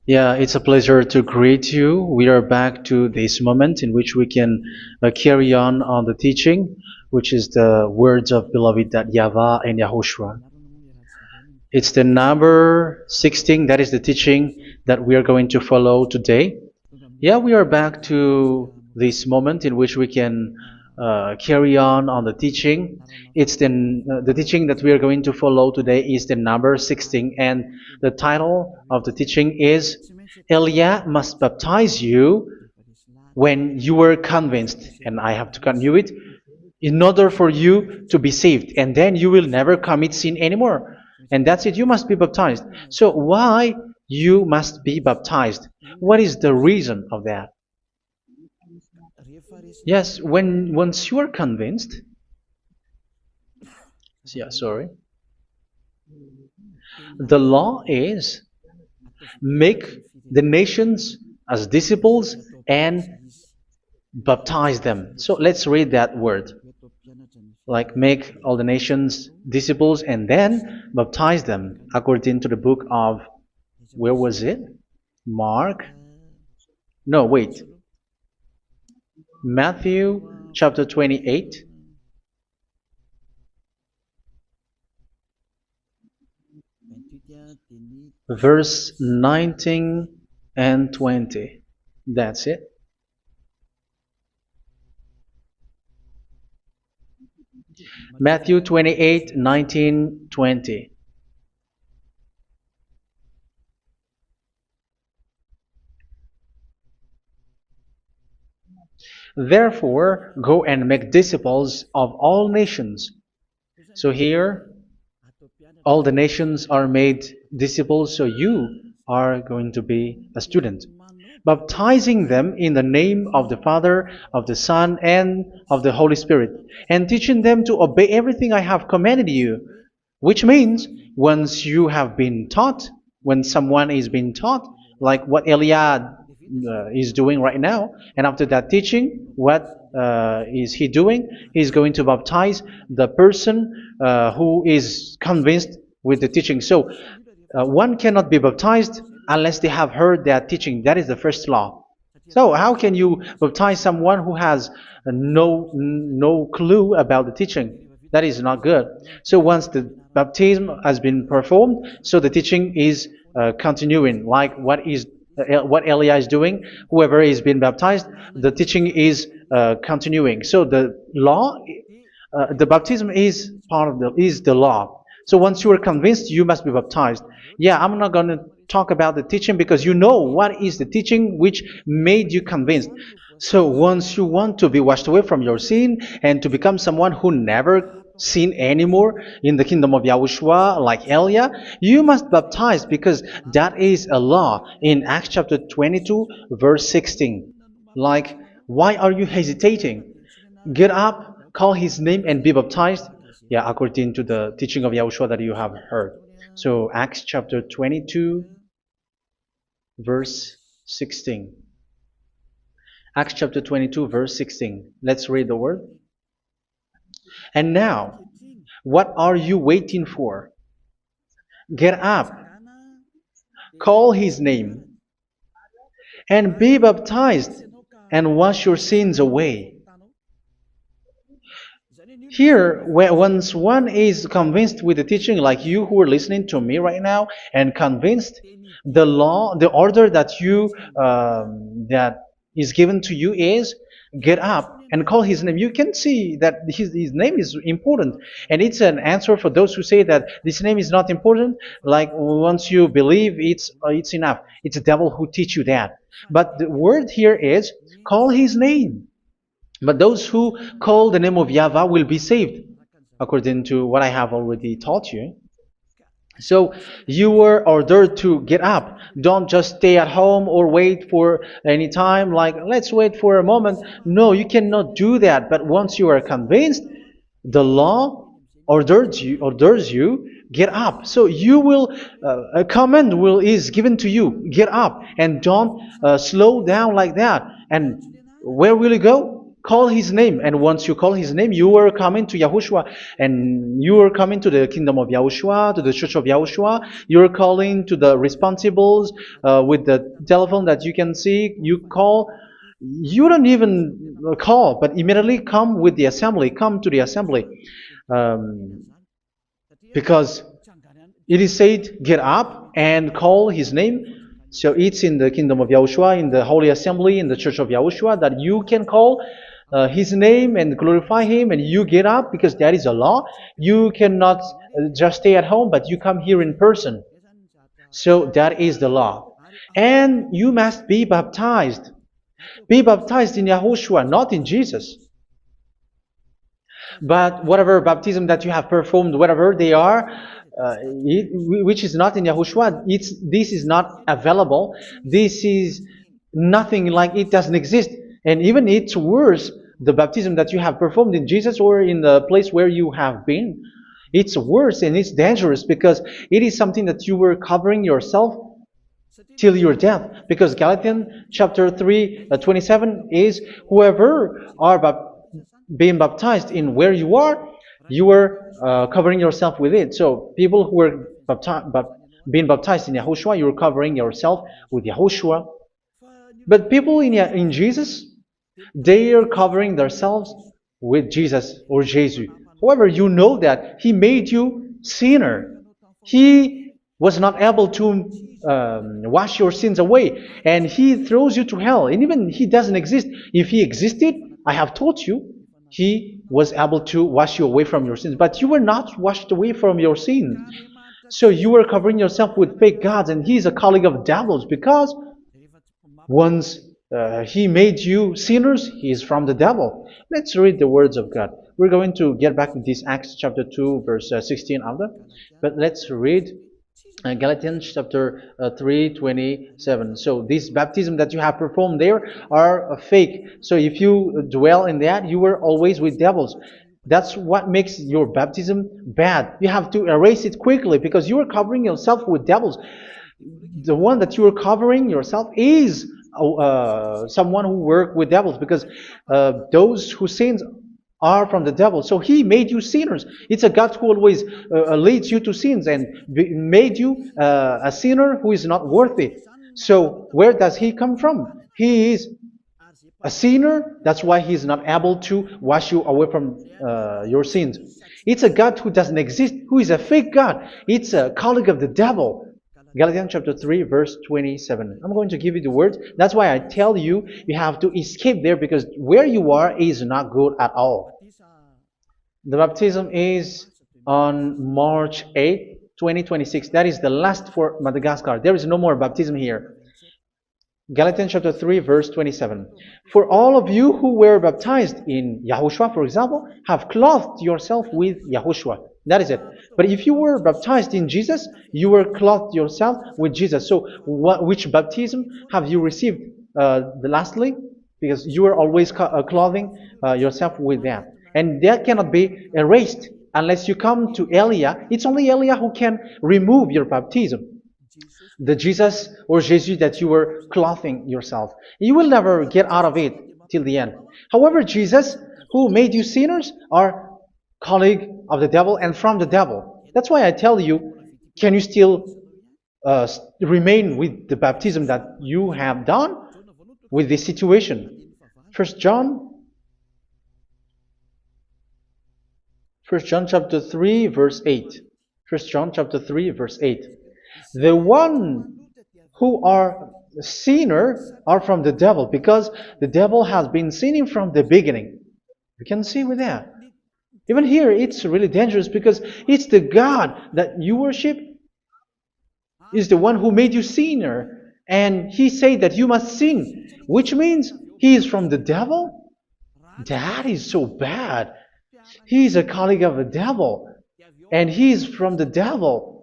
Yeah, it's a pleasure to greet you. We are back to this moment in which we can carry on the teaching, which is the words of beloved that YAHVAH and YAHOSHUA. It's the number 16, that is the teaching that we are going to follow today. Yeah, we are back to this moment in which we can carry on the teaching. It's the teaching that we are going to follow today is the number 16, and the title of the teaching is Elia must baptize you when you were convinced, and I have to continue it, in order for you to be saved, and then you will never commit sin anymore. And that's it, you must be baptized. So why you must be baptized? What is the reason of that? Yes, once you are convinced, yeah, sorry, the law is make the nations as disciples and baptize them. So let's read that word. Like make all the nations disciples and then baptize them according to the book of, where was it? Mark? No, wait. Matthew chapter 28. Verse 19 and 20. That's it. Matthew 28, 19, 20. Therefore, go and make disciples of all nations. So here, all the nations are made disciples, so you are going to be a student. Baptizing them in the name of the Father, of the Son, and of the Holy Spirit, and teaching them to obey everything I have commanded you. Which means, once you have been taught, when someone is being taught, like what Elia is doing right now, and after that teaching, what is he doing? He's going to baptize the person who is convinced with the teaching. So one cannot be baptized unless they have heard that teaching. That is the first law. So how can you baptize someone who has no clue about the teaching? That is not good. So once the baptism has been performed, so the teaching is continuing, like what Elia is doing. Whoever is being baptized, the teaching is continuing. So the law, the baptism is part of the law. So once you are convinced, you must be baptized. Yeah, I'm not going to talk about the teaching because you know what is the teaching which made you convinced. So once you want to be washed away from your sin and to become someone who never sin anymore in the kingdom of YAHOSHUA, like Elia, you must baptize because that is a law in Acts chapter 22, verse 16. Like, why are you hesitating? Get up, call his name, and be baptized. Yeah, according to the teaching of YAHOSHUA that you have heard. So Acts chapter 22, verse 16. Acts chapter 22, verse 16. Let's read the word. And now, what are you waiting for? Get up, call his name, and be baptized, and wash your sins away. Here, once one is convinced with the teaching, like you who are listening to me right now, and convinced, the law, the order that that is given to you is get up and call his name. You can see that his name is important, and it's an answer for those who say that this name is not important. Like once you believe, it's enough. It's the devil who teach you that. But the word here is call his name. But those who call the name of YAHVAH will be saved, according to what I have already taught you. So you were ordered to get up. Don't just stay at home or wait for any time, like let's wait for a moment. No, you cannot do that. But once you are convinced, the law orders you get up. So you will a command is given to you, get up, and don't slow down like that. And where will you go? call his name. And once you call his name, you are coming to Yahushua. And you are coming to the kingdom of Yahushua, to the church of Yahushua. You are calling to the responsibles with the telephone that you can see. You call. You don't even call, but immediately come with the assembly. Come to the assembly. Um, because it is said, get up and call his name. So it's in the kingdom of Yahushua, in the holy assembly, in the church of Yahushua, that you can call his name and glorify him, and you get up, because that is a law. You cannot just stay at home, but you come here in person. So that is the law. And you must be baptized. Be baptized in Yahushua, not in Jesus. But whatever baptism that you have performed, whatever they are, which is not in Yahushua, this is not available. This is nothing, like it doesn't exist. And even it's worse, the baptism that you have performed in Jesus or in the place where you have been. It's worse and it's dangerous, because it is something that you were covering yourself till your death. Because Galatians chapter 3, 27 is, whoever are being baptized in where you are covering yourself with it. So people who were being baptized in Yahushua, you're covering yourself with Yahushua. But people in Jesus, they are covering themselves with Jesus or Jesus. However, you know that He made you sinner. He was not able to wash your sins away, and He throws you to hell. And even He doesn't exist. If He existed, I have taught you, He was able to wash you away from your sins. But you were not washed away from your sins. So you were covering yourself with fake gods, and He is a colleague of devils, because once He made you sinners, He is from the devil. Let's read the words of God. We're going to get back to this Acts chapter 2, verse 16 after. But let's read Galatians chapter 3, 27. So this baptism that you have performed there are fake. So if you dwell in that, you were always with devils. That's what makes your baptism bad. You have to erase it quickly, because you are covering yourself with devils. The one that you are covering yourself is someone who works with devils, because those who sins are from the devil. So He made you sinners. It's a God who always leads you to sins, and made you a sinner who is not worthy. So where does He come from? He is a sinner. That's why He is not able to wash you away from your sins. It's a God who doesn't exist, who is a fake God. It's a colleague of the devil. Galatians chapter 3, verse 27. I'm going to give you the words. That's why I tell you, you have to escape there, because where you are is not good at all. The baptism is on March 8, 2026. That is the last for Madagascar. There is no more baptism here. Galatians chapter 3, verse 27. For all of you who were baptized in Yahushua, for example, have clothed yourself with Yahushua. That is it. But if you were baptized in Jesus, you were clothed yourself with Jesus. So which baptism have you received lastly? Because you are always clothing yourself with that. And that cannot be erased unless you come to Eliah. It's only Eliah who can remove your baptism. The Jesus or Jesus that you were clothing yourself. You will never get out of it till the end. However, Jesus, who made you sinners, are colleague of the devil and from the devil. That's why I tell you, can you still remain with the baptism that you have done with this situation? First John chapter 3, verse 8. First John chapter 3, verse 8. The one who are sinner are from the devil, because the devil has been sinning from the beginning. You can see with that. Even here, it's really dangerous, because it's the God that you worship is the one who made you sinner, and He said that you must sin, which means He is from the devil. That is so bad. He is a colleague of the devil, and He is from the devil.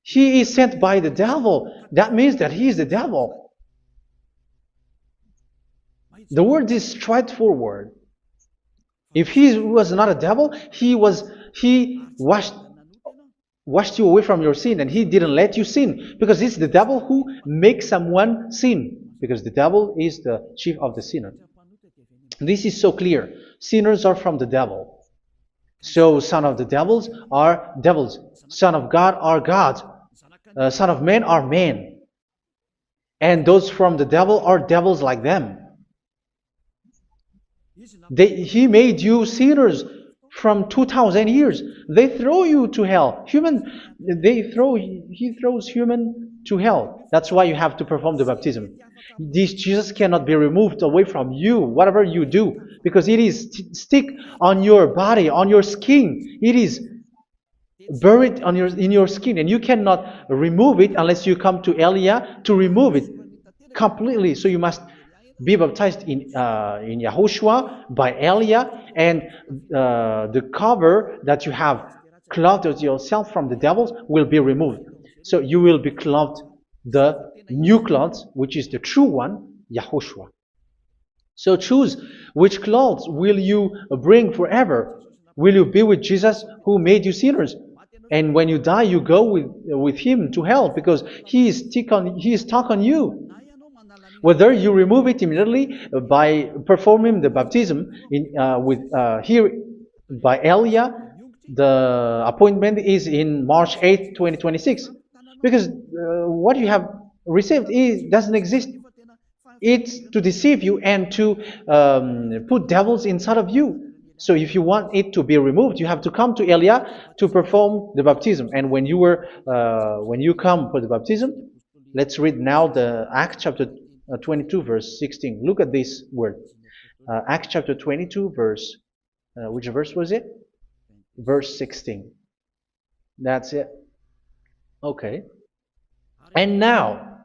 He is sent by the devil. That means that He is the devil. The word is straightforward. If He was not a devil, He washed you away from your sin, and He didn't let you sin, because it's the devil who makes someone sin, because the devil is the chief of the sinner. This is so clear. Sinners are from the devil. So son of the devils are devils. Son of God are gods. Son of men are men. And those from the devil are devils like them. He made you sinners from 2,000 years. They throw you to hell. He throws human to hell. That's why you have to perform the baptism. This Jesus cannot be removed away from you, whatever you do, because it is stick on your body, on your skin. It is buried in your skin, and you cannot remove it unless you come to Elia to remove it completely. So you must be baptized in YAHOSHUA by Elia, and the cover that you have clothed yourself from the devils will be removed. So you will be clothed the new clothes, which is the true one, YAHOSHUA. So choose which clothes will you bring forever. Will you be with Jesus who made you sinners? And when you die, you go with him to hell because he is stuck on you. Whether you remove it immediately by performing the baptism here by Elia, the appointment is in March 8th, 2026. Because what you have received doesn't exist. It's to deceive you and to put devils inside of you. So if you want it to be removed, you have to come to Elia to perform the baptism. And when you come for the baptism, let's read now the Acts chapter 22 verse 16. Look at this word. Acts chapter 22 verse, which verse was it? Verse 16. That's it. Okay. And now,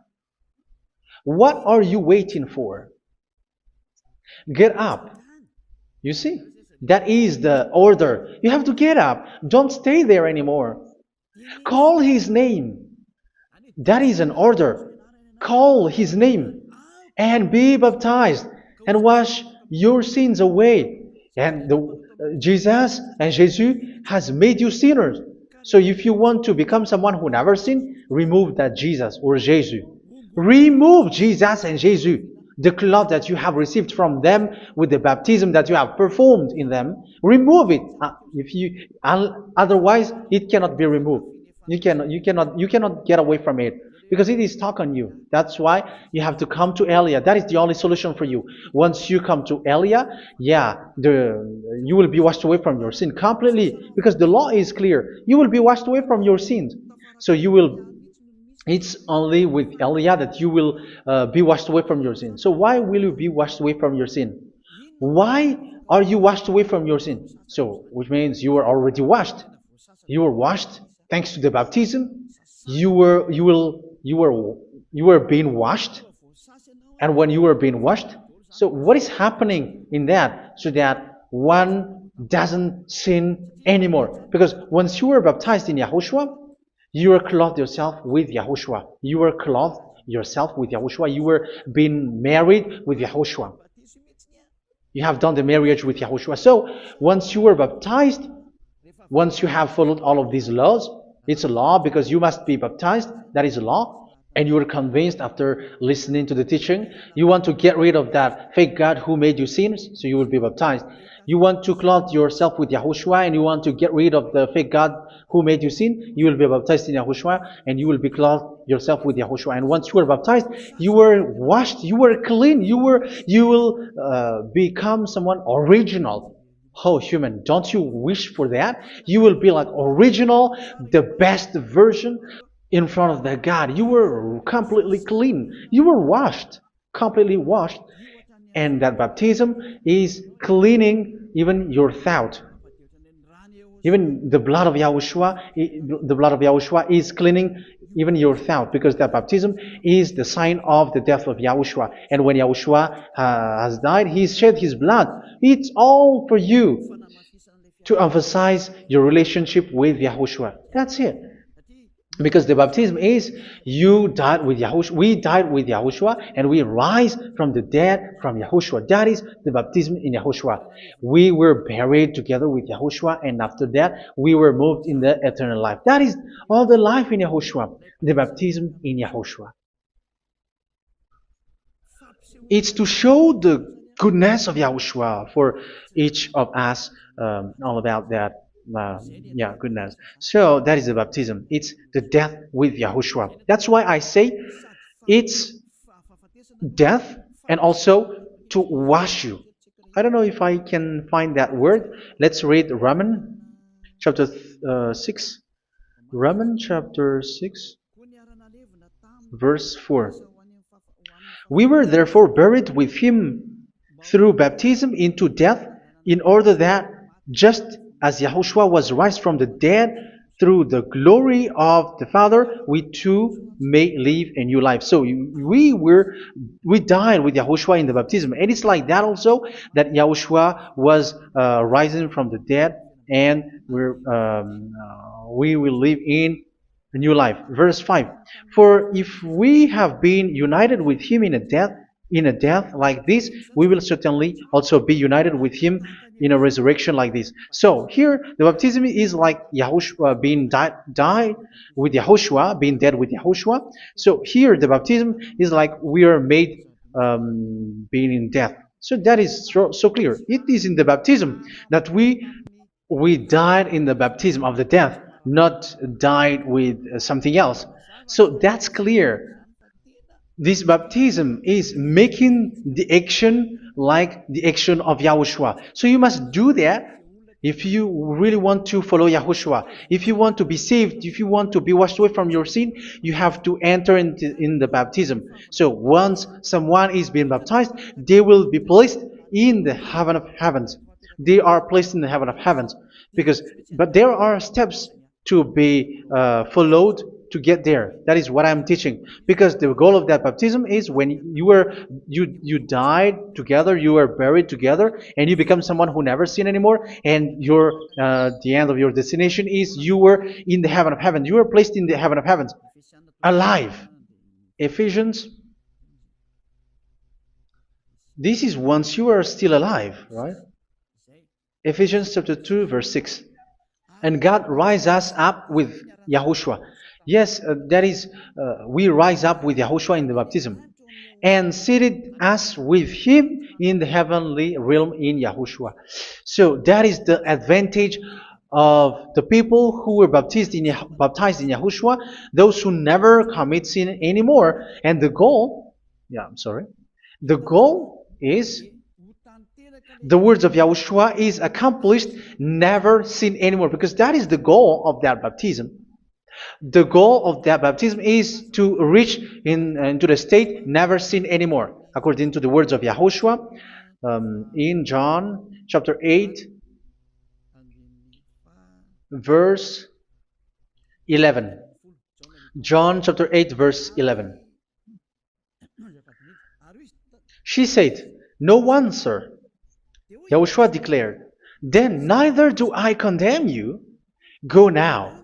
what are you waiting for? Get up. You see? That is the order. You have to get up. Don't stay there anymore. Call his name. That is an order. Call his name and be baptized and wash your sins away. And Jesus has made you sinners. So if you want to become someone who never sinned, remove that Jesus or Jesus. Remove Jesus and Jesus, the cloth that you have received from them with the baptism that you have performed in them. Remove it. Otherwise, it cannot be removed. You cannot get away from it because it is stuck on you. That's why you have to come to Elia. That is the only solution for you. Once you come to Elia, you will be washed away from your sin completely because the law is clear. You will be washed away from your sins. So it's only with Elia that you will be washed away from your sin. So why will you be washed away from your sin? Why are you washed away from your sin? So, which means you were already washed. You were washed thanks to the baptism. You were being washed. And when you were being washed, so what is happening in that? So that one doesn't sin anymore. Because once you were baptized in YAHOSHUA, you were clothed yourself with YAHOSHUA. You were clothed yourself with YAHOSHUA. You were being married with YAHOSHUA. You have done the marriage with YAHOSHUA. So once you were baptized, once you have followed all of these laws, it's a law because you must be baptized. That is a law. And you are convinced after listening to the teaching, you want to get rid of that fake God who made you sinners, so you will be baptized. You want to clothe yourself with YAHOSHUA and you want to get rid of the fake God who made you sin, you will be baptized in YAHOSHUA and you will be clothed yourself with YAHOSHUA. And once you are baptized, you were washed, you were clean, you will become someone original. Oh, human, don't you wish for that? You will be like original, the best version in front of that God. You were completely clean. You were washed, completely washed. And that baptism is cleaning even your thought. Even the blood of YAHOSHUA is cleaning even your thought, because that baptism is the sign of the death of YAHOSHUA. And when YAHOSHUA has died, he shed his blood. It's all for you to emphasize your relationship with YAHOSHUA. That's it. Because the baptism is you died with YAHOSHUA. We died with YAHOSHUA and we rise from the dead from YAHOSHUA. That is the baptism in YAHOSHUA. We were buried together with YAHOSHUA, and after that we were moved in the eternal life. That is all the life in YAHOSHUA. The baptism in YAHOSHUA. It's to show the goodness of Yahushua for each of us, all about that. Yeah, goodness. So that is the baptism. It's the death with Yahushua. That's why I say it's death and also to wash you. I don't know if I can find that word. Let's read Romans chapter 6. Romans chapter 6, verse 4. We were therefore buried with him through baptism into death, in order that, just as Yahushua was raised from the dead through the glory of the Father, we too may live a new life. So we died with Yahushua in the baptism, and it's like that also that Yahushua was rising from the dead, and we will live in a new life. Verse 5. For if we have been united with him in a death like this, we will certainly also be united with him in a resurrection like this. So here the baptism is like Yahushua being died with Yahushua, being dead with Yahushua. So here the baptism is like we are made being in death. So that is so clear. It is in the baptism that we died in the baptism of the death, not died with something else. So that's clear. This baptism is making the action like the action of Yahushua. So you must do that if you really want to follow Yahushua. If you want to be saved, if you want to be washed away from your sin, you have to enter in the baptism. So once someone is being baptized, they will be placed in the heaven of heavens. They are placed in the heaven of heavens, but there are steps to be followed to get there. That is what I'm teaching, because the goal of that baptism is when you died together, you were buried together, and you become someone who never sin anymore, and your the end of your destination is you were in the heaven of heaven. You were placed in the heaven of heavens, alive. Ephesians. This is once you are still alive, right? Ephesians chapter 2, verse 6. And God rise us up with Yahushua. Yes, that is, we rise up with Yahushua in the baptism. And seated us with him in the heavenly realm in Yahushua. So that is the advantage of the people who were baptized in Yahushua, those who never commit sin anymore. And the goal, the goal is the words of Yahushua is accomplished, never sin anymore, because that is the goal of that baptism. The goal of that baptism is to reach into the state never sin anymore, according to the words of Yahushua in John chapter 8, verse 11. John chapter 8, verse 11. She said, "No one, sir." Yahushua declared, "Then neither do I condemn you. Go now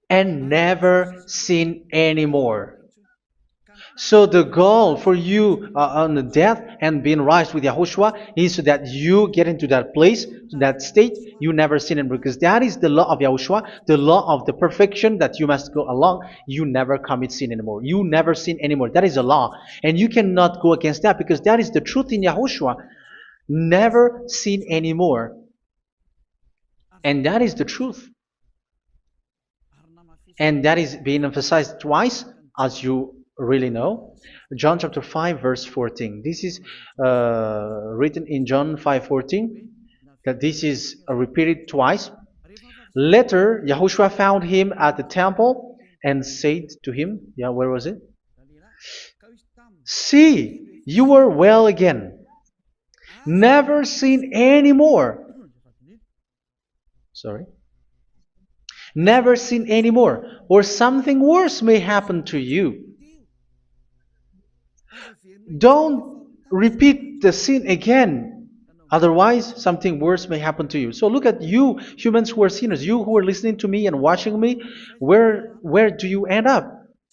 and never sin anymore." So the goal for you on the death and being raised with Yahushua is so that you get into that place, to that state, you never sin anymore. Because that is the law of Yahushua, the law of the perfection that you must go along. You never commit sin anymore. You never sin anymore. That is a law. And you cannot go against that, because that is the truth in Yahushua. Never sin anymore. And that is the truth. And that is being emphasized twice, as you really know. John chapter 5, verse 14. This is written in John 5:14, that this is repeated twice. Later, Yahushua found him at the temple and said to him, where was it? "See, you are well again. Never sin anymore." Never sin anymore, or something worse may happen to you. Don't repeat the sin again. Otherwise, something worse may happen to you. So look at you, humans who are sinners, you who are listening to me and watching me. Where do you end up?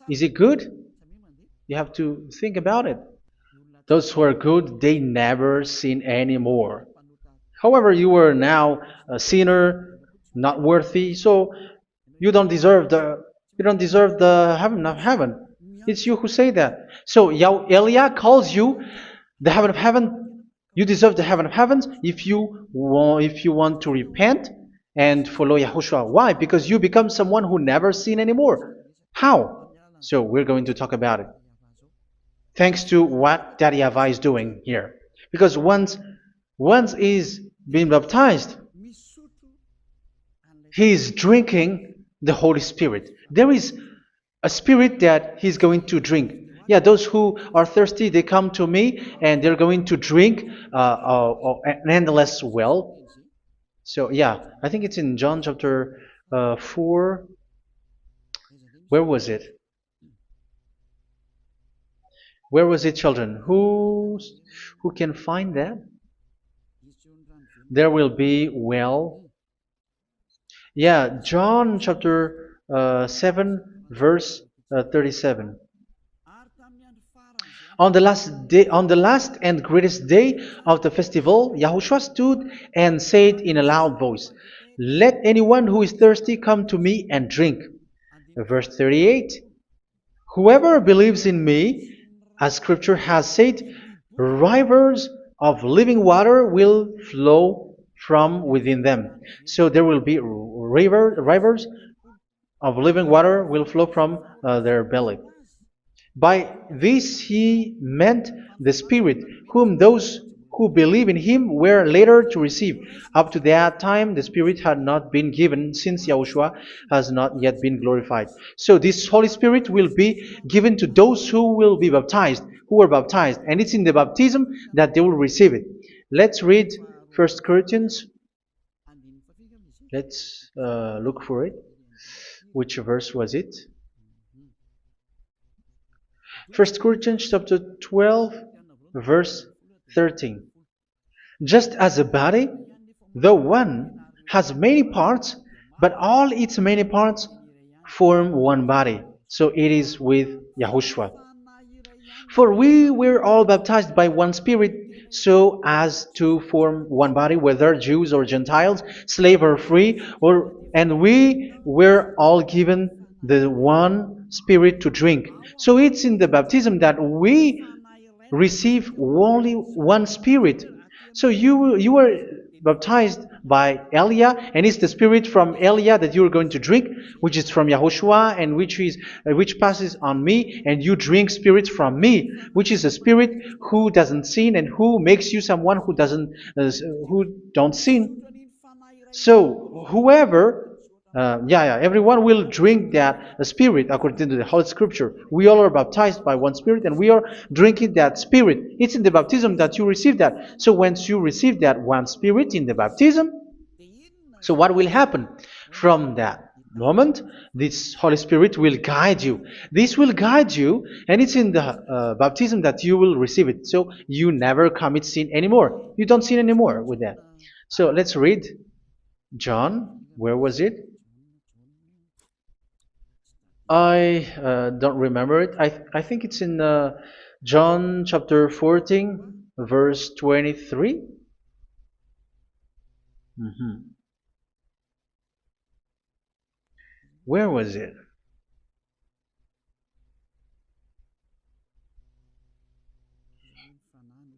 Is it good? You have to think about it. Those who are good, they never sin anymore. However, you are now a sinner, not worthy, so you don't deserve the heaven of heaven. It's you who say that. So Eliah calls you the heaven of heaven. You deserve the heaven of heavens if you want to repent and follow Yahushua. Why? Because you become someone who never sin anymore. How? So we're going to talk about it. Thanks to what Daddy YAHVAH is doing here. Because once he's been baptized, he is drinking the Holy Spirit. There is a spirit that he's going to drink. Yeah, those who are thirsty, they come to me and they're going to drink an endless well. So yeah, I think it's in John chapter 4. Where was it? Where was it, children? Who can find that? There will be well. Yeah, John chapter 7, verse 37. On the last and greatest day of the festival, Yahushua stood and said in a loud voice, "Let anyone who is thirsty come to me and drink." Verse 38, "Whoever believes in me, as Scripture has said, rivers of living water will flow from within them." So there will be rivers of living water will flow from their belly. By this he meant the Spirit, whom those who believe in him were later to receive. Up to that time, the Spirit had not been given, since Yahushua has not yet been glorified. So this Holy Spirit will be given to those who will be baptized, who are baptized, and it's in the baptism that they will receive it. Let's read 1 Corinthians. Let's look for it. Which verse was it? 1 Corinthians chapter 12, verse 13. Just as a body, though one, has many parts, but all its many parts form one body. So it is with Yahushua. For we were all baptized by one Spirit, so as to form one body, whether Jews or Gentiles, slave or free, and we were all given the one Spirit to drink. So it's in the baptism that we receive only one Spirit. So you were baptized by Elia, and it's the Spirit from Elia that you are going to drink, which is from Yahushua, and which passes on me, and you drink Spirit from me, which is a Spirit who doesn't sin and who makes you someone who don't sin. So whoever everyone will drink that Spirit according to the Holy Scripture. We all are baptized by one Spirit, and we are drinking that Spirit. It's in the baptism that you receive that. So once you receive that one Spirit in the baptism, so what will happen? From that moment, this Holy Spirit will guide you. This will guide you, and it's in the baptism that you will receive it. So you never commit sin anymore. You don't sin anymore with that. So let's read John. Where was it? I don't remember it. I think it's in John chapter 14, verse 23. Where was it?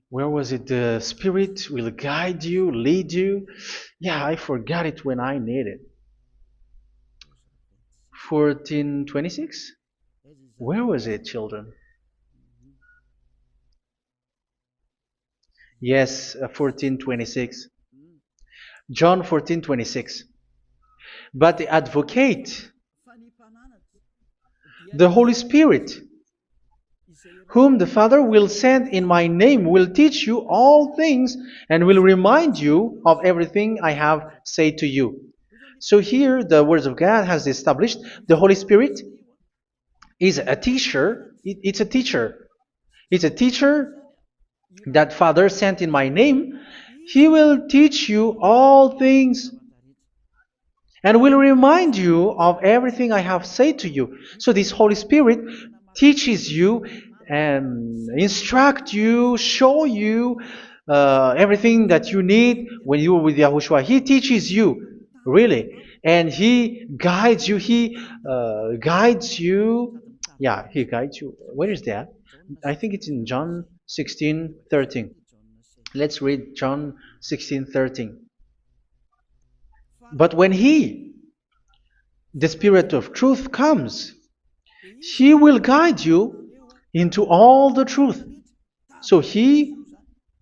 Where was it? The Spirit will guide you, lead you. Yeah, I forgot it when I need it. 14:26? Where was it, children? Yes, 14:26. John 14:26. But the advocate, the Holy Spirit, whom the Father will send in my name, will teach you all things and will remind you of everything I have said to you. So here the words of God has established the Holy Spirit is a teacher. It's a teacher. It's a teacher that Father sent in my name. He will teach you all things and will remind you of everything I have said to you. So this Holy Spirit teaches you and instruct you, show you everything that you need when you are with Yahushua. He teaches you, really. And He guides you. He guides you. Yeah, He guides you. Where is that? I think it's in John 16:13. Let's read John 16:13. But when He, the Spirit of truth, comes, He will guide you into all the truth. So He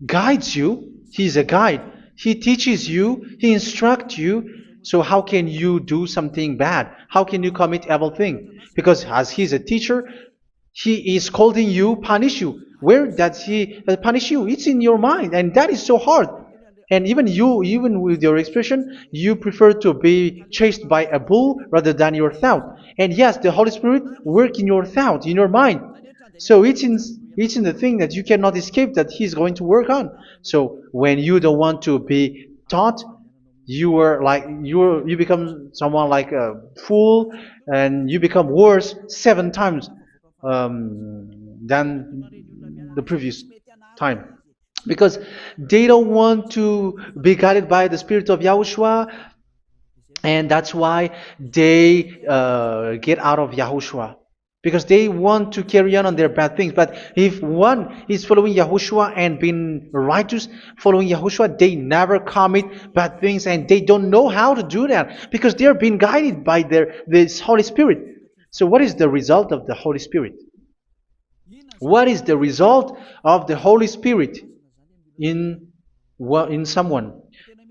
guides you. He's a guide. He teaches you. He instructs you. So how can you do something bad? How can you commit evil thing? Because as He's a teacher, He is scolding you, punish you. Where does He punish you? It's in your mind, and that is so hard. And even you, even with your expression, you prefer to be chased by a bull rather than your thought. And yes, the Holy Spirit work in your thought, in your mind. So it's in the thing that you cannot escape that He's going to work on. So when you don't want to be taught, you become someone like a fool, and you become worse 7 times than the previous time, because they don't want to be guided by the Spirit of Yahushua, and that's why they get out of Yahushua, because they want to carry on their bad things. But if one is following Yahushua and being righteous, following Yahushua, they never commit bad things, and they don't know how to do that because they are being guided by this Holy Spirit. So what is the result of the Holy Spirit? What is the result of the Holy Spirit in in someone?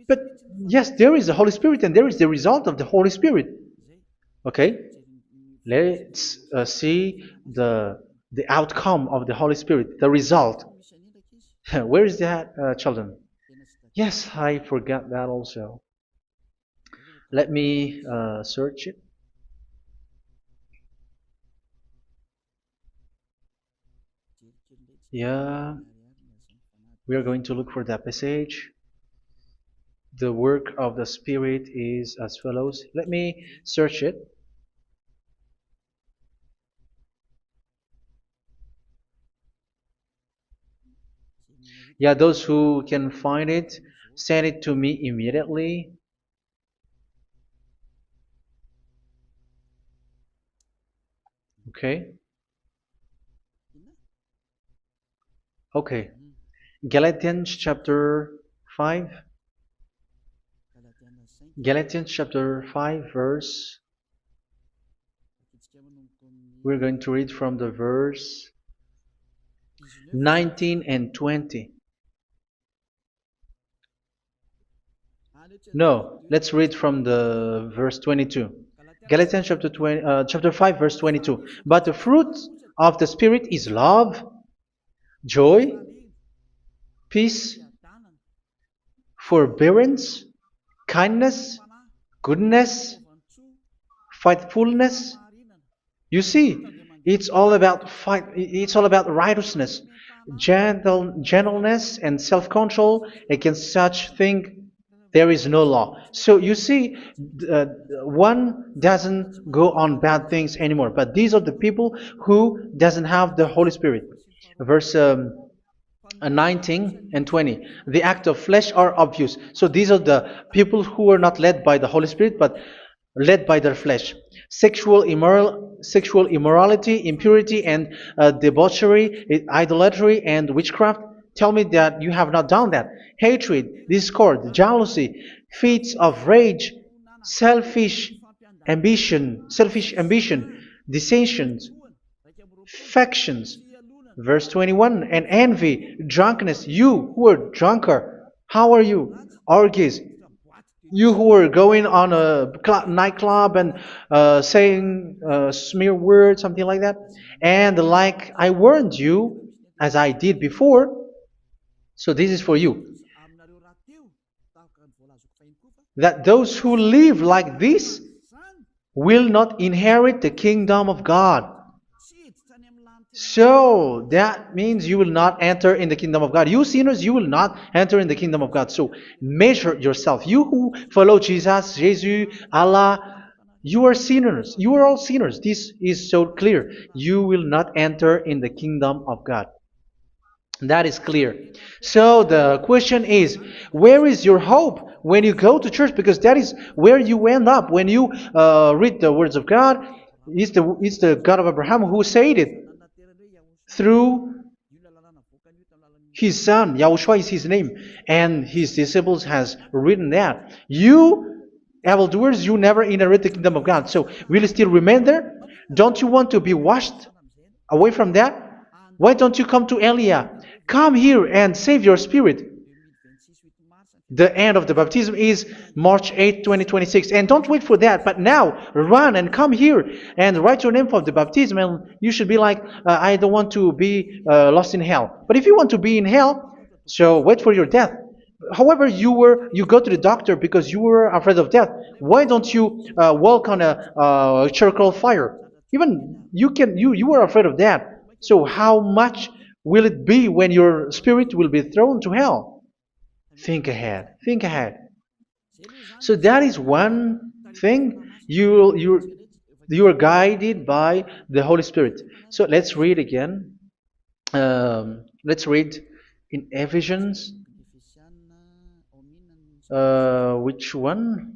But yes, there is the Holy Spirit, and there is the result of the Holy Spirit. Okay, let's see the outcome of the Holy Spirit, the result. Where is that, children? Yes, I forgot that also. Let me search it. Yeah, we are going to look for that passage. The work of the Spirit is as follows. Let me search it. Yeah, those who can find it, send it to me immediately. Okay. Okay. Galatians chapter 5. Galatians chapter 5, verse. We're going to read from the verse 19 and 20. No, let's read from the verse 22. Galatians chapter 5, verse 22. But the fruit of the Spirit is love, joy, peace, forbearance, kindness, goodness, faithfulness. You see, it's all about fight. It's all about righteousness, gentleness, and self-control. Against such thing, there is no law. So you see, uh, one doesn't go on bad things anymore. But these are the people who doesn't have the Holy Spirit. Verse 19 and 20. The act of flesh are obvious. So these are the people who are not led by the Holy Spirit, but led by their flesh. Sexual immorality, impurity, and debauchery, idolatry, and witchcraft. Tell me that you have not done that. Hatred, discord, jealousy, fits of rage, selfish ambition, dissensions, factions. Verse 21, and envy, drunkenness. You who are drunkard, how are you? Orgies. You who are going on a nightclub and saying smear words, something like that. And like I warned you, as I did before, so this is for you, that those who live like this will not inherit the kingdom of God. So that means you will not enter in the kingdom of God. You sinners, you will not enter in the kingdom of God. So measure yourself. You who follow Jesus, Allah, you are sinners. You are all sinners. This is so clear. You will not enter in the kingdom of God. That is clear. So the question is, where is your hope when you go to church? Because that is where you end up. When you read the words of God, it's the God of Abraham who said it. Through His son, Yahushua is his name, and his disciples has written that. You evildoers, you never inherit the kingdom of God. So will you still remain there? Don't you want to be washed away from that? Why don't you come to Elia? Come here and save your spirit. The end of the baptism is March 8th, 2026. And don't wait for that, but now run and come here and write your name for the baptism. And you should be like, I don't want to be lost in hell. But if you want to be in hell, so wait for your death. However, you go to the doctor because you were afraid of death. Why don't you walk on a charcoal fire? Even you were afraid of that. So how much will it be when your spirit will be thrown to hell? Think ahead. Think ahead. So that is one thing. You are guided by the Holy Spirit. So let's read again. Let's read in Ephesians. Which one?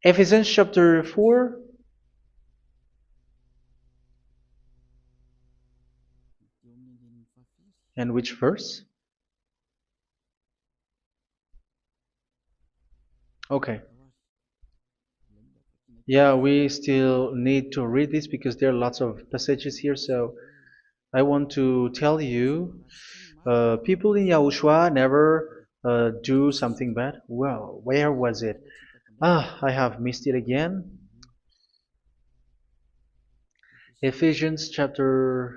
Ephesians chapter 4. And which verse? Okay. Yeah, we still need to read this because there are lots of passages here. So I want to tell you, people in Yahushua never do something bad. Well, where was it? I have missed it again. Ephesians chapter.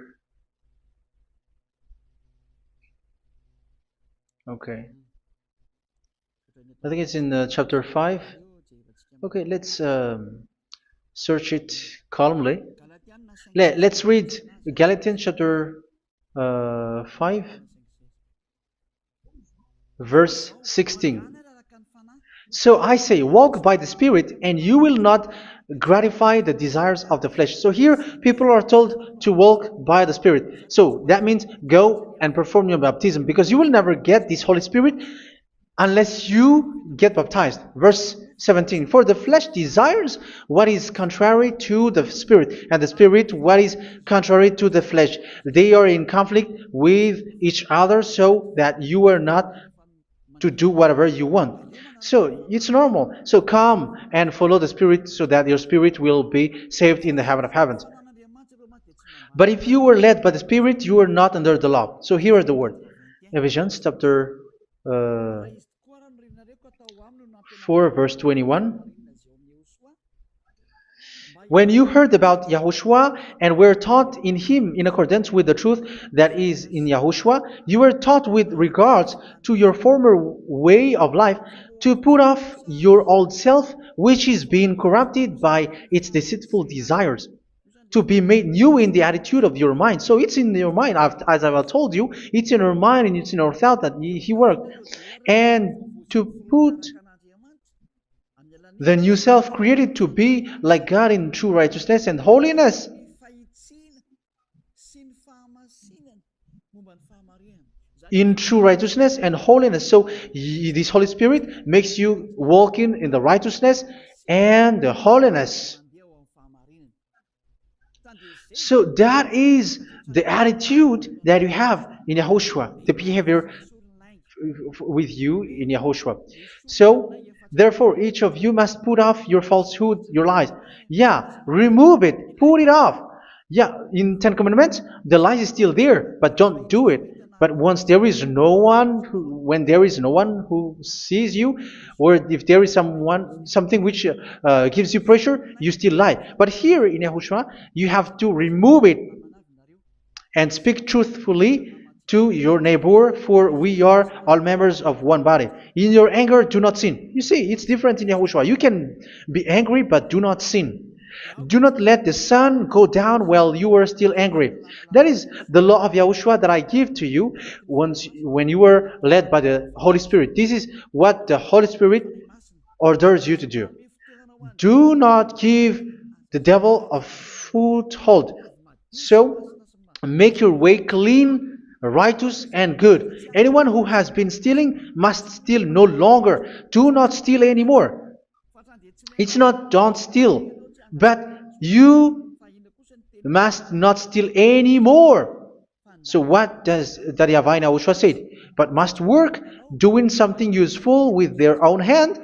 Okay. I think it's in chapter 5. Okay, let's search it calmly. Let's read Galatians chapter 5, verse 16. So I say, walk by the Spirit, and you will not gratify the desires of the flesh. So here, people are told to walk by the Spirit. So that means go and perform your baptism, because you will never get this Holy Spirit unless you get baptized. Verse 17. For the flesh desires what is contrary to the Spirit, and the Spirit what is contrary to the flesh. They are in conflict with each other, so that you are not to do whatever you want. So it's normal. So come and follow the Spirit so that your spirit will be saved in the heaven of heavens. But if you were led by the Spirit, you are not under the law. So here are the word. Ephesians chapter 4 verse 21. When you heard about Yahushua and were taught in him in accordance with the truth that is in Yahushua, you were taught with regards to your former way of life to put off your old self, which is being corrupted by its deceitful desires, to be made new in the attitude of your mind. So it's in your mind, as I've told you, it's in our mind and it's in our thought that he worked. And to put the new self created to be like God in true righteousness and holiness. In true righteousness and holiness. So this Holy Spirit makes you walk in the righteousness and the holiness. So that is the attitude that you have in Yahushua, the behavior with you in Yahushua. So therefore, each of you must put off your falsehood, your lies. Yeah, remove it, put it off. Yeah, in Ten Commandments, the lies is still there, but don't do it. But once there is no one, when there is no one who sees you, or if there is something which gives you pressure, you still lie. But here in Yahushua, you have to remove it and speak truthfully to your neighbor, for we are all members of one body. In your anger, do not sin. You see, it's different in Yahushua. You can be angry, but do not sin. Do not let the sun go down while you are still angry. That is the law of Yahushua that I give to you when you were led by the Holy Spirit. This is what the Holy Spirit orders you to do. Do not give the devil a foothold. So, make your way clean, righteous, and good. Anyone who has been stealing must steal no longer. Do not steal anymore. It's not don't steal, but you must not steal anymore. So what does the YAHVAH in YAHOSHUA say? But must work doing something useful with their own hand,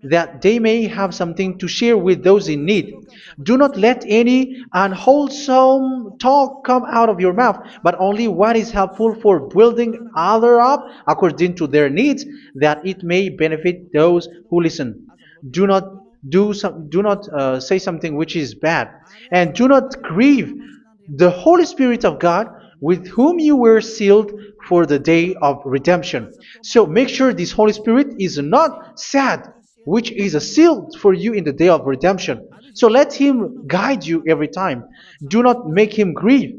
that they may have something to share with those in need. Do not let any unwholesome talk come out of your mouth, but only what is helpful for building other up according to their needs, that it may benefit those who listen. Do not do not say something which is bad, and do not grieve the Holy Spirit of God, with whom you were sealed for the day of redemption. So make sure this Holy Spirit is not sad, which is a seal for you in the day of redemption. So let Him guide you every time. Do not make Him grieve.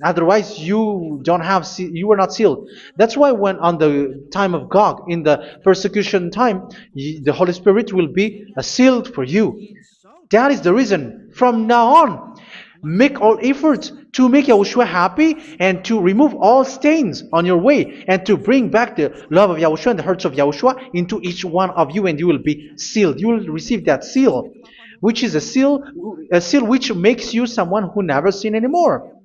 Otherwise, you are not sealed. That's why when on the time of God, in the persecution time, the Holy Spirit will be a sealed for you. That is the reason. From now on, make all efforts to make Yahushua happy and to remove all stains on your way and to bring back the love of Yahushua and the hearts of Yahushua into each one of you, and you will be sealed. You will receive that seal, which is a seal which makes you someone who never sin anymore.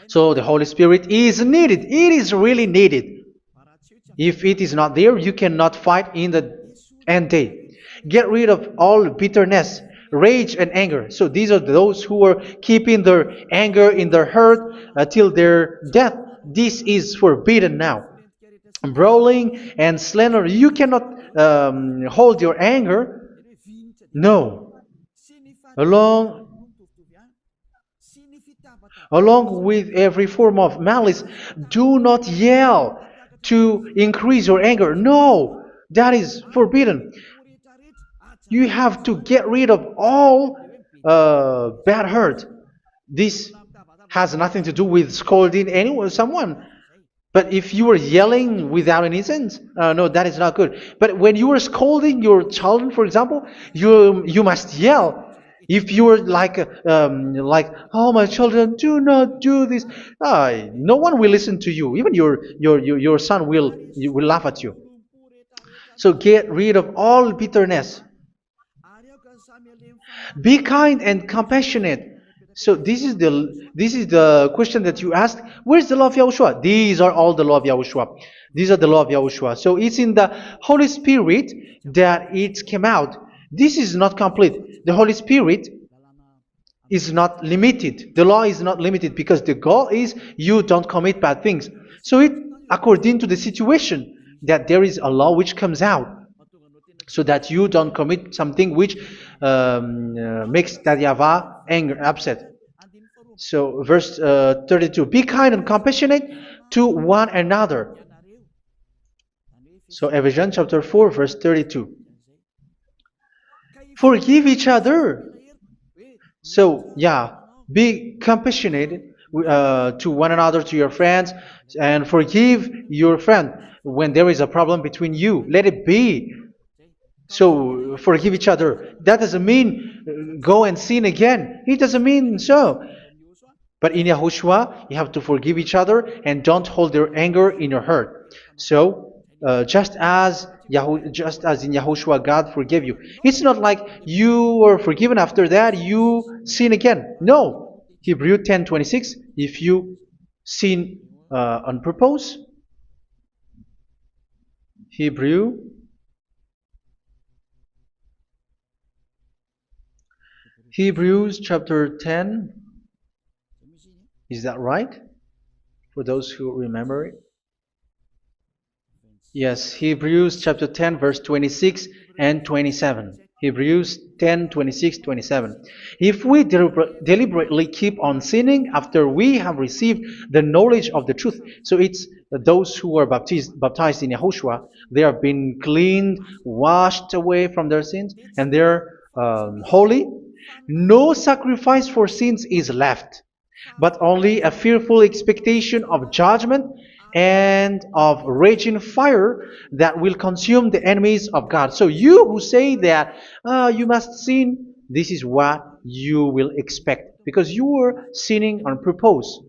So the Holy Spirit is needed. It is really needed. If it is not there, you cannot fight in the end day. Get rid of all bitterness, rage, and anger. So these are those who are keeping their anger in their heart till their death. This is forbidden now. Brawling and slander. You cannot hold your anger. No. Along Along with every form of malice, do not yell to increase your anger. No, that is forbidden. You have to get rid of all bad hurt. This has nothing to do with scolding anyone, someone. But if you are yelling without any sense, no, that is not good. But when you are scolding your children, for example, you must yell. If you are like, oh my children, do not do this, no one will listen to you. Even your son will laugh at you. So get rid of all bitterness. Be kind and compassionate. So this is the question that you asked. Where's the law of Yahushua? These are all the law of Yahushua. These are the law of Yahushua. So it's in the Holy Spirit that it came out. This is not complete. The Holy Spirit is not limited. The law is not limited because the goal is you don't commit bad things. So it according to the situation that there is a law which comes out, so that you don't commit something which makes that YAHVAH angry, upset. So verse 32, be kind and compassionate to one another. So Ephesians chapter 4 verse 32. Forgive each other. So yeah, be compassionate to one another, to your friends, and forgive your friend when there is a problem between you. Let it be. So forgive each other. That doesn't mean go and sin again. It doesn't mean so. But in Yahushua, you have to forgive each other and don't hold their anger in your heart. So just as in Yahushua, God forgave you. It's not like you were forgiven after that you sin again. No. Hebrew 10:26. If you sin on purpose, Hebrews chapter 10. Is that right? For those who remember it? Yes, Hebrews chapter 10 verse 26 and 27. Hebrews 10, 26, 27. If we deliberately keep on sinning after we have received the knowledge of the truth, so it's those who are baptized in Yahushua, they have been cleaned, washed away from their sins, and they're holy. No sacrifice for sins is left, but only a fearful expectation of judgment and of raging fire that will consume the enemies of God. So you who say that you must sin, this is what you will expect, because you were sinning on purpose.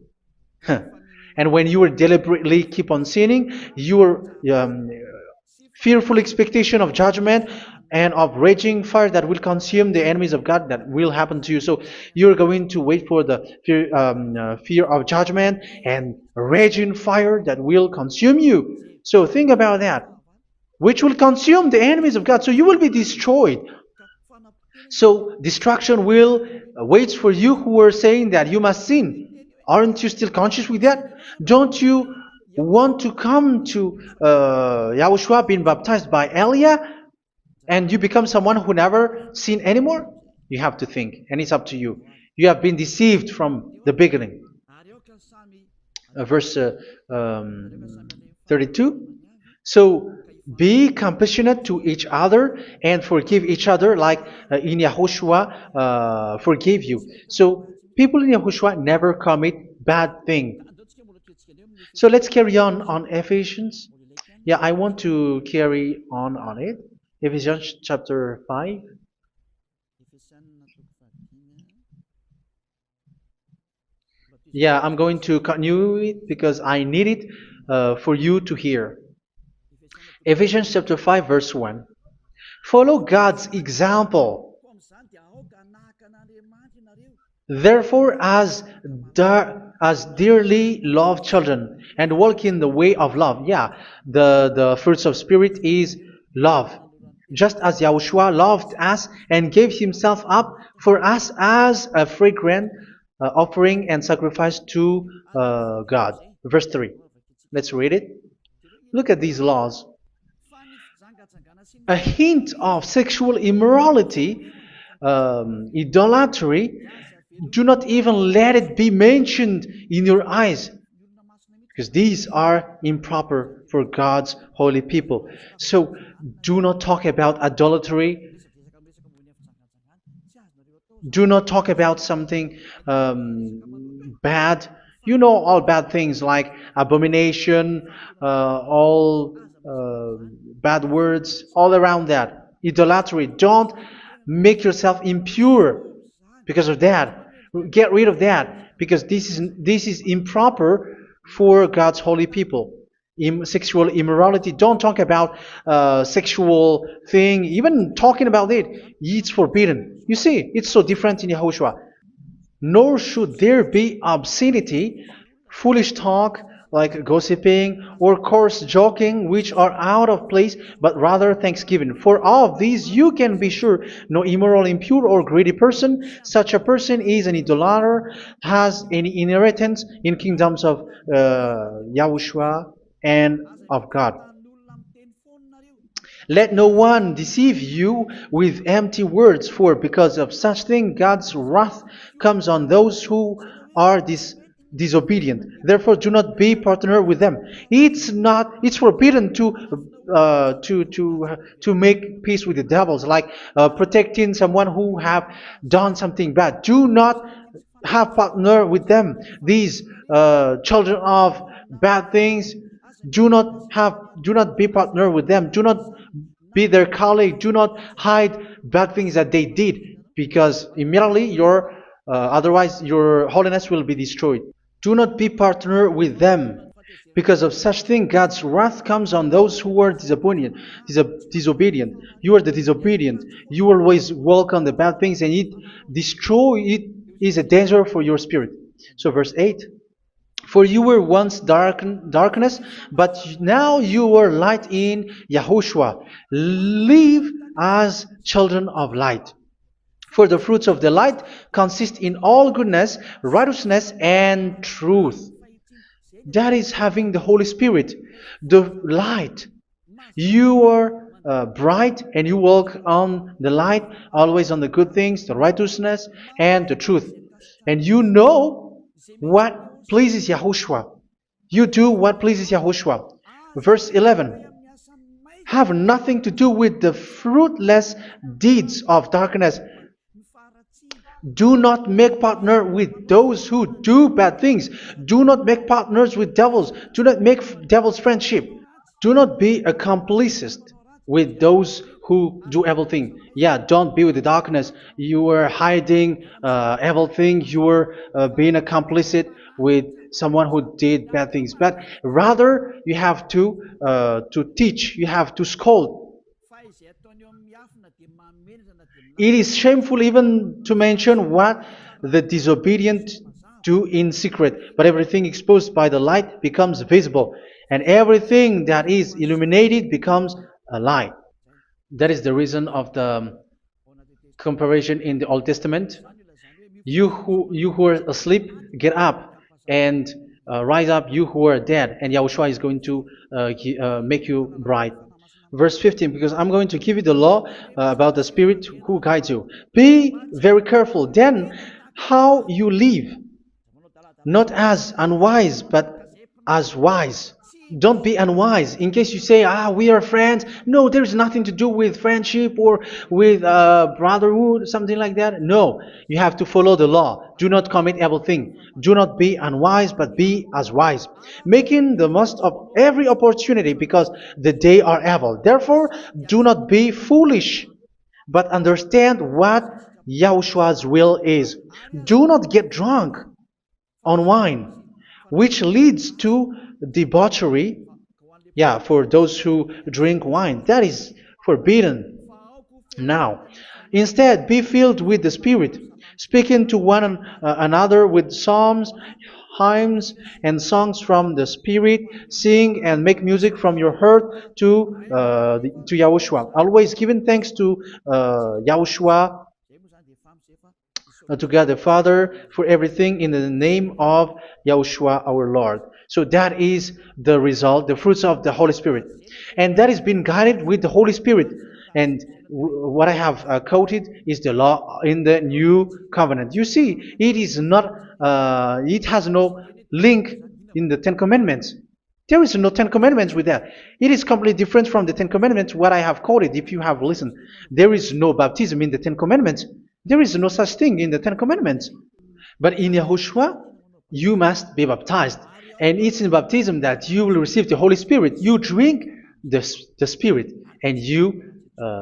And when you were deliberately keep on sinning, your fearful expectation of judgment and of raging fire that will consume the enemies of God that will happen to you. So you're going to wait for the fear of judgment and raging fire that will consume you. So think about that, which will consume the enemies of God. So you will be destroyed. So destruction will wait for you who are saying that you must sin. Aren't you still conscious with that? Don't you want to come to Yahushua being baptized by Elia and you become someone who never sin anymore? You have to think, and it's up to you. You have been deceived from the beginning. Verse 32. So be compassionate to each other and forgive each other like in Yahushua forgave you. So people in Yahushua never commit bad thing. So let's carry on Ephesians. Yeah, I want to carry on it. Ephesians chapter 5. Yeah, I'm going to continue it because I need it for you to hear. Ephesians chapter 5 verse 1. Follow God's example. Therefore, as dearly loved children, and walk in the way of love. Yeah, the fruits of spirit is love. Just as Yahushua loved us and gave himself up for us as a fragrant offering and sacrifice to God. Verse 3. Let's read it. Look at these laws. A hint of sexual immorality, idolatry, do not even let it be mentioned in your eyes, because these are improper for God's holy people. So do not talk about idolatry. Do not talk about something bad. You know all bad things like abomination, all bad words, all around that. Idolatry. Don't make yourself impure because of that. Get rid of that because this is improper for God's holy people. Sexual immorality. Don't talk about sexual thing. Even talking about it, it's forbidden. You see, it's so different in Yahushua. Nor should there be obscenity, foolish talk like gossiping or coarse joking, which are out of place, but rather thanksgiving. For of these you can be sure: no immoral, impure, or greedy person, such a person is an idolater, has any inheritance in kingdoms of Yahushua and of God. Let no one deceive you with empty words, for because of such thing God's wrath comes on those who are disobedient. Therefore, do not be partner with them. It's forbidden to make peace with the devils, like protecting someone who have done something bad. Do not have partner with them. These children of bad things, do not be partner with them. Do not be their colleague. Do not hide bad things that they did, because immediately otherwise your holiness will be destroyed. Do not be partner with them. Because of such thing, God's wrath comes on those who are disobedient. You are the disobedient. You always walk on the bad things, and it is a danger for your spirit. So verse 8. For you were once darkness, but now you are light in Yahushua. Live as children of light. For the fruits of the light consist in all goodness, righteousness, and truth. That is having the Holy Spirit, the light. You are bright and you walk on the light, always on the good things, the righteousness, and the truth. And you know what pleases Yahushua. You do what pleases Yahushua. Verse 11. Have nothing to do with the fruitless deeds of darkness. Do not make partner with those who do bad things. Do not make partners with devils. Do not make devil's friendship. Do not be a complicit with those who do evil thing. Yeah, don't be with the darkness. You are hiding evil thing. You are being a complicit with someone who did bad things. But rather, you have to teach. You have to scold. It is shameful even to mention what the disobedient do in secret, but everything exposed by the light becomes visible, and everything that is illuminated becomes a light. That is the reason of the comparison in the Old Testament. You who are asleep, get up and rise up, you who are dead, and Yahushua is going to make you bright. Verse 15, because I'm going to give you the law about the Spirit who guides you. Be very careful then how you live, not as unwise, but as wise. Don't be unwise. In case you say, we are friends. No, there's nothing to do with friendship or with brotherhood, something like that. No, you have to follow the law. Do not commit evil thing. Do not be unwise, but be as wise, making the most of every opportunity, because the day are evil. Therefore, do not be foolish, but understand what Yahushua's will is. Do not get drunk on wine, which leads to debauchery. Yeah, for those who drink wine, that is forbidden now. Instead, be filled with the Spirit, speaking to one another with psalms, hymns, and songs from the Spirit. Sing and make music from your heart to Yahushua. Always giving thanks to Yahushua, to God the Father, for everything in the name of Yahushua our Lord. So that is the result, the fruits of the Holy Spirit. And that is being guided with the Holy Spirit. And what I have quoted is the law in the new covenant. You see, it is not, it has no link in the Ten Commandments. There is no Ten Commandments with that. It is completely different from the Ten Commandments, what I have quoted, if you have listened. There is no baptism in the Ten Commandments. There is no such thing in the Ten Commandments. But in Yahushua, you must be baptized. And it's in baptism that you will receive the Holy Spirit. You drink the Spirit, and you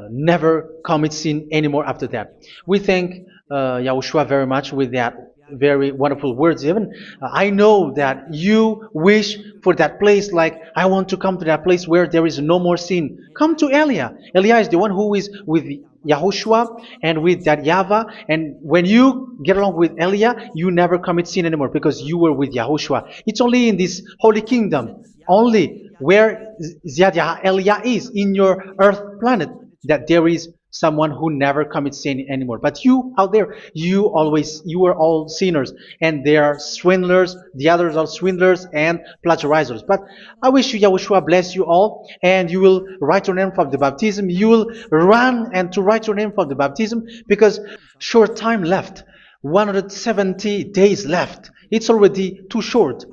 never commit sin anymore after that. We thank Yahushua very much with that very wonderful words. Even I know that you wish for that place, like I want to come to that place where there is no more sin. Come to Elia. Elia is the one who is with Yahushua and with that YAHVAH, and when you get along with Elia, you never commit sin anymore because you were with Yahushua. It's only in this holy kingdom, only where Ziad Elia is, in your earth planet, that there is someone who never commits sin anymore. But you out there, you are all sinners, and they are swindlers. The others are swindlers and plagiarizers. But I wish you, Yahushua, bless you all, and you will write your name for the baptism. You will run and to write your name for the baptism, because short time left, 170 days left. It's already too short.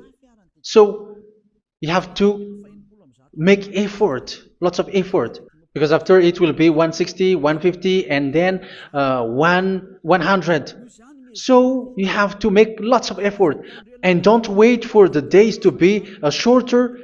So you have to make effort, lots of effort. Because after it will be 160, 150, and then 100. So you have to make lots of effort. And don't wait for the days to be shorter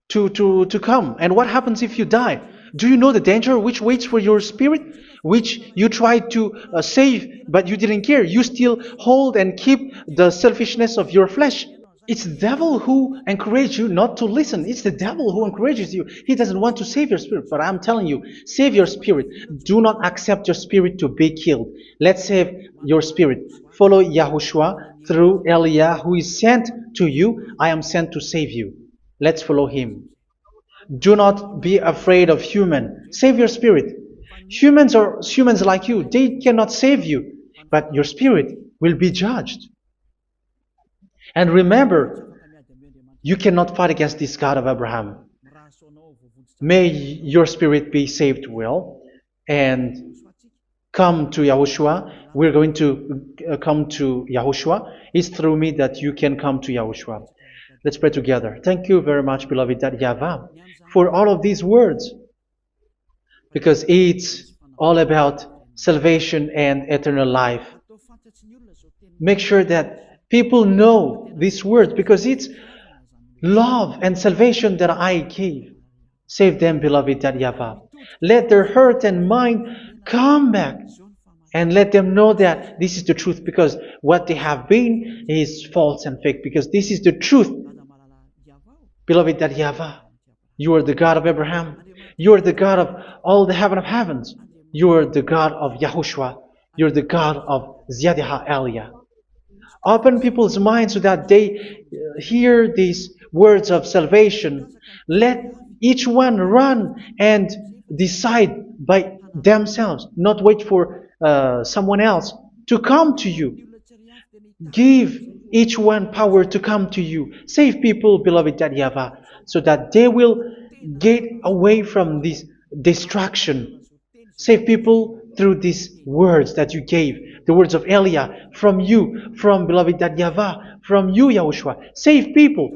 to come. And what happens if you die? Do you know the danger which waits for your spirit? Which you tried to save, but you didn't care. You still hold and keep the selfishness of your flesh. It's the devil who encourages you not to listen. It's the devil who encourages you. He doesn't want to save your spirit. But I'm telling you, save your spirit. Do not accept your spirit to be killed. Let's save your spirit. Follow Yahushua through Elia, who is sent to you. I am sent to save you. Let's follow him. Do not be afraid of human. Save your spirit. Humans are humans like you. They cannot save you. But your spirit will be judged. And remember, you cannot fight against this God of Abraham. May your spirit be saved well and come to Yahushua. We're going to come to Yahushua. It's through me that you can come to Yahushua. Let's pray together. Thank you very much, beloved YAHVAH, for all of these words, because it's all about salvation and eternal life. Make sure that people know these words, because it's love and salvation that I gave. Save them, beloved YAHVAH. Let their heart and mind come back, and let them know that this is the truth, because what they have been is false and fake, because this is the truth. Beloved YAHVAH, you are the God of Abraham. You are the God of all the heaven of heavens. You are the God of YAHOSHUA. You're the God of Ziyadiha Elia. Open people's minds so that they hear these words of salvation. Let each one run and decide by themselves, not wait for someone else to come to you. Give each one power to come to you. Save people, beloved YAHVAH, so that they will get away from this destruction. Save people through these words that you gave, the words of Elia, from you, from beloved YAHVAH, from you, Yahushua. Save people.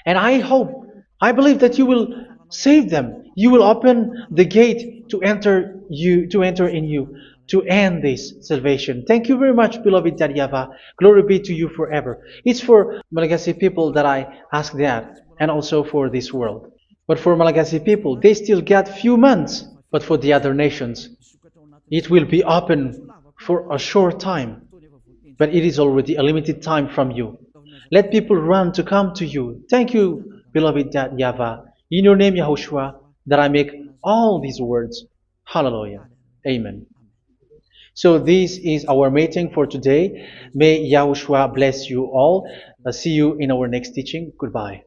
And I hope, I believe that you will save them. You will open the gate to enter in you, to end this salvation. Thank you very much, beloved YAHVAH. Glory be to you forever. It's for Malagasy people that I ask that, and also for this world. But for Malagasy people, they still get few months. But for the other nations, it will be open for a short time. But it is already a limited time from you. Let people run to come to you. Thank you, beloved YAHVAH. In your name, Yahushua, that I make all these words. Hallelujah. Amen. So this is our meeting for today. May Yahushua bless you all. See you in our next teaching. Goodbye.